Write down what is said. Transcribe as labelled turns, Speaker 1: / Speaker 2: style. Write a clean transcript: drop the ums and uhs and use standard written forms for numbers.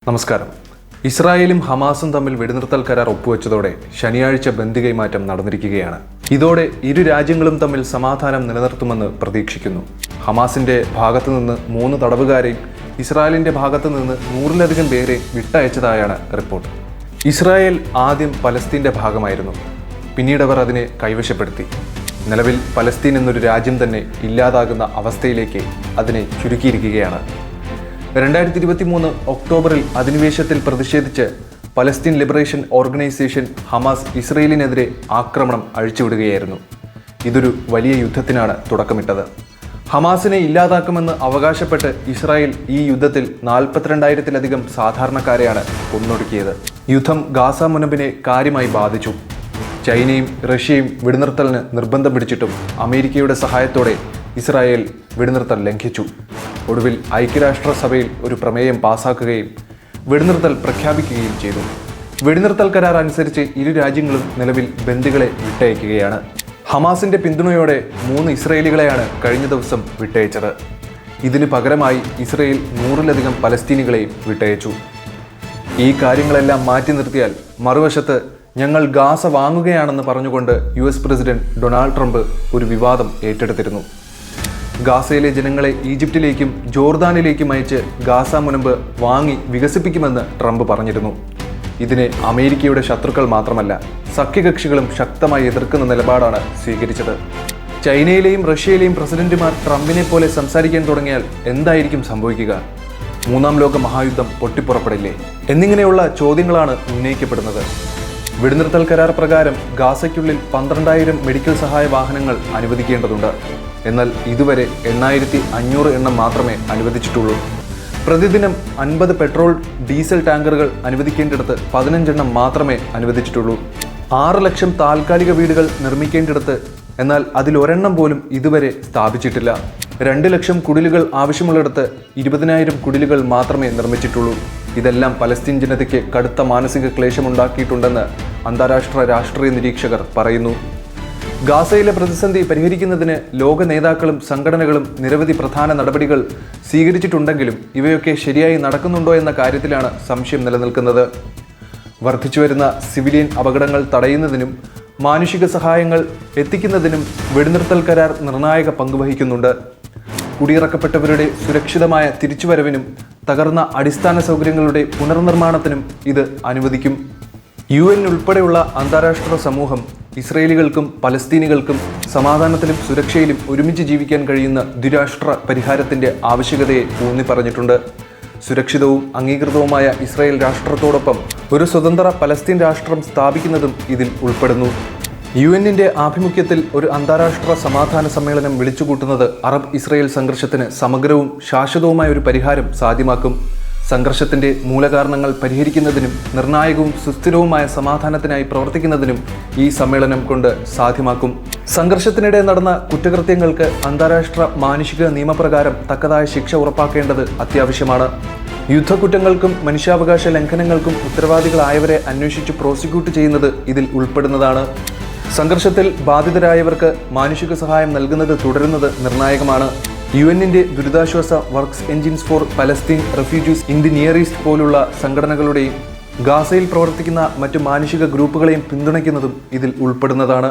Speaker 1: നമസ്കാരം. ഇസ്രായേലും ഹമാസും തമ്മിൽ വെടിനിർത്തൽ കരാർ ഒപ്പുവെച്ചതോടെ ശനിയാഴ്ച ബന്ദി കൈമാറ്റം നടന്നിരിക്കുകയാണ്. ഇതോടെ ഇരു രാജ്യങ്ങളും തമ്മിൽ സമാധാനം നിലനിർത്തുമെന്ന് പ്രതീക്ഷിക്കുന്നു. ഹമാസിന്റെ ഭാഗത്തു നിന്ന് 3 തടവുകാരെയും ഇസ്രായേലിന്റെ ഭാഗത്തു നിന്ന് 100-ലധികം പേരെ വിട്ടയച്ചതായാണ് റിപ്പോർട്ട്. ഇസ്രായേൽ ആദ്യം പലസ്തീന്റെ ഭാഗമായിരുന്നു. പിന്നീട് അവർ അതിനെ കൈവശപ്പെടുത്തി. നിലവിൽ പലസ്തീൻ എന്നൊരു രാജ്യം തന്നെ ഇല്ലാതാകുന്ന അവസ്ഥയിലേക്ക് അതിനെ ചുരുക്കിയിരിക്കുകയാണ്. 2023 ഒക്ടോബറിൽ അധിനിവേശത്തിൽ പ്രതിഷേധിച്ച് പലസ്തീൻ ലിബറേഷൻ ഓർഗനൈസേഷൻ ഹമാസ് ഇസ്രയേലിനെതിരെ ആക്രമണം അഴിച്ചുവിടുകയായിരുന്നു. ഇതൊരു വലിയ യുദ്ധത്തിനാണ് തുടക്കമിട്ടത്. ഹമാസിനെ ഇല്ലാതാക്കുമെന്ന് അവകാശപ്പെട്ട് ഇസ്രായേൽ ഈ യുദ്ധത്തിൽ 42,000-ലധികം സാധാരണക്കാരെയാണ് കൊന്നൊടുക്കിയത്. യുദ്ധം ഗാസ മുനമ്പിനെ കാര്യമായി ബാധിച്ചു. ചൈനയും റഷ്യയും വെടിനിർത്തലിന് നിർബന്ധം പിടിച്ചിട്ടും അമേരിക്കയുടെ സഹായത്തോടെ ഇസ്രായേൽ വെടിനിർത്തൽ ലംഘിച്ചു. ഒടുവിൽ ഐക്യരാഷ്ട്രസഭയിൽ ഒരു പ്രമേയം പാസാക്കുകയും വെടിനിർത്തൽ പ്രഖ്യാപിക്കുകയും ചെയ്തു. വെടിനിർത്തൽ കരാർ അനുസരിച്ച് ഇരു രാജ്യങ്ങളും നിലവിൽ ബന്ദികളെ വിട്ടയക്കുകയാണ്. ഹമാസിന്റെ പിന്തുണയോടെ 3 ഇസ്രായേലികളെയാണ് കഴിഞ്ഞ ദിവസം വിട്ടയച്ചത്. ഇതിന് പകരമായി ഇസ്രായേൽ 100-ലധികം പലസ്തീനികളെയും വിട്ടയച്ചു. ഈ കാര്യങ്ങളെല്ലാം മാറ്റി നിർത്തിയാൽ മറുവശത്ത് ഞങ്ങൾ ഗാസ വാങ്ങുകയാണെന്ന് പറഞ്ഞുകൊണ്ട് US പ്രസിഡന്റ് ഡൊണാൾഡ് ട്രംപ് ഒരു വിവാദം ഏറ്റെടുത്തിരുന്നു. ഗാസയിലെ ജനങ്ങളെ ഈജിപ്തിലേക്കും ജോർദാനിലേക്കും അയച്ച് ഗാസ മുനമ്പ് വാങ്ങി വികസിപ്പിക്കുമെന്ന് ട്രംപ് പറഞ്ഞിരുന്നു. ഇതിനെ അമേരിക്കയുടെ ശത്രുക്കൾ മാത്രമല്ല സഖ്യകക്ഷികളും ശക്തമായി എതിർക്കുന്ന നിലപാടാണ് സ്വീകരിച്ചത്. ചൈനയിലെയും റഷ്യയിലെയും പ്രസിഡന്റുമാർ ട്രംപിനെ പോലെ സംസാരിക്കാൻ തുടങ്ങിയാൽ എന്തായിരിക്കും സംഭവിക്കുക? 3-ാം ലോക മഹായുദ്ധം പൊട്ടിപ്പുറപ്പെടില്ലേ എന്നിങ്ങനെയുള്ള ചോദ്യങ്ങളാണ് ഉന്നയിക്കപ്പെടുന്നത്. വെടിനിർത്തൽ കരാർ പ്രകാരം ഗാസയ്ക്കുള്ളിൽ 12,000 മെഡിക്കൽ സഹായ വാഹനങ്ങൾ അനുവദിക്കേണ്ടതുണ്ട്. എന്നാൽ ഇതുവരെ 8,500 എണ്ണം മാത്രമേ അനുവദിച്ചിട്ടുള്ളൂ. പ്രതിദിനം 50 പെട്രോൾ ഡീസൽ ടാങ്കറുകൾ അനുവദിക്കേണ്ടിടത്ത് 15 എണ്ണം മാത്രമേ അനുവദിച്ചിട്ടുള്ളൂ. 6 ലക്ഷം താൽക്കാലിക വീടുകൾ നിർമ്മിക്കേണ്ടിടത്ത് എന്നാൽ അതിൽ ഒരെണ്ണം പോലും ഇതുവരെ സ്ഥാപിച്ചിട്ടില്ല. 2 ലക്ഷം കുടിലുകൾ ആവശ്യമുള്ളിടത്ത് 20,000 കുടിലുകൾ മാത്രമേ നിർമ്മിച്ചിട്ടുള്ളൂ. ഇതെല്ലാം പലസ്തീൻ ജനതയ്ക്ക് കടുത്ത മാനസിക ക്ലേശമുണ്ടാക്കിയിട്ടുണ്ടെന്ന് അന്താരാഷ്ട്ര രാഷ്ട്രീയ നിരീക്ഷകർ പറയുന്നു. ഗാസയിലെ പ്രതിസന്ധി പരിഹരിക്കുന്നതിന് ലോക നേതാക്കളും സംഘടനകളും നിരവധി പ്രധാന നടപടികൾ സ്വീകരിച്ചിട്ടുണ്ടെങ്കിലും ഇവയൊക്കെ ശരിയായി നടക്കുന്നുണ്ടോ എന്ന കാര്യത്തിലാണ് സംശയം നിലനിൽക്കുന്നത്. വർദ്ധിച്ചുവരുന്ന സിവിലിയൻ അപകടങ്ങൾ തടയുന്നതിനും മാനുഷിക സഹായങ്ങൾ എത്തിക്കുന്നതിനും വെടിനിർത്തൽ കരാർ നിർണായക പങ്കുവഹിക്കുന്നുണ്ട്. കുടിയിറക്കപ്പെട്ടവരുടെ സുരക്ഷിതമായ തിരിച്ചുവരവിനും തകർന്ന അടിസ്ഥാന സൗകര്യങ്ങളുടെ പുനർനിർമ്മാണത്തിനും ഇത് അനുവദിക്കും. UN ഉൾപ്പെടെയുള്ള അന്താരാഷ്ട്ര സമൂഹം ഇസ്രയേലികൾക്കും പലസ്തീനികൾക്കും സമാധാനത്തിലും സുരക്ഷയിലും ഒരുമിച്ച് ജീവിക്കാൻ കഴിയുന്ന ദ്വിരാഷ്ട്ര പരിഹാരത്തിന്റെ ആവശ്യകതയെ ഊന്നി പറഞ്ഞിട്ടുണ്ട്. സുരക്ഷിതവും അംഗീകൃതവുമായ ഇസ്രായേൽ രാഷ്ട്രത്തോടൊപ്പം ഒരു സ്വതന്ത്ര പലസ്തീൻ രാഷ്ട്രം സ്ഥാപിക്കുന്നതും ഇതിൽ ഉൾപ്പെടുന്നു. UN-ന്റെ ആഭിമുഖ്യത്തിൽ ഒരു അന്താരാഷ്ട്ര സമാധാന സമ്മേളനം വിളിച്ചുകൂട്ടുന്നത് അറബ് ഇസ്രായേൽ സംഘർഷത്തിന് സമഗ്രവും ശാശ്വതവുമായ ഒരു പരിഹാരം സാധ്യമാക്കും. സംഘർഷത്തിന്റെ മൂലകാരണങ്ങൾ പരിഹരിക്കുന്നതിനും നിർണായകവും സുസ്ഥിരവുമായ സമാധാനത്തിനായി പ്രവർത്തിക്കുന്നതിനും ഈ സമ്മേളനം കൊണ്ട് സാധ്യമാക്കും. സംഘർഷത്തിനിടെ നടന്ന കുറ്റകൃത്യങ്ങൾക്ക് അന്താരാഷ്ട്ര മാനുഷിക നിയമപ്രകാരം തക്കതായ ശിക്ഷ ഉറപ്പാക്കേണ്ടത് അത്യാവശ്യമാണ്. യുദ്ധക്കുറ്റങ്ങൾക്കും മനുഷ്യാവകാശ ലംഘനങ്ങൾക്കും ഉത്തരവാദികളായവരെ അന്വേഷിച്ച് പ്രോസിക്യൂട്ട് ചെയ്യുന്നത് ഇതിൽ ഉൾപ്പെടുന്നതാണ്. സംഘർഷത്തിൽ ബാധിതരായവർക്ക് മാനുഷിക സഹായം നൽകുന്നത് തുടരുന്നത് നിർണായകമാണ്. UN-ന്റെ ദുരിതാശ്വാസ works engines for Palestine refugees in the near east പോലുള്ള സംഘടനകളുടെയും ഗാസയിൽ പ്രവർത്തിക്കുന്ന മറ്റു മാനുഷിക ഗ്രൂപ്പുകളെയും പിന്തുണയ്ക്കുന്നതും ഇതിൽ ഉൾപ്പെടുന്നതാണ്.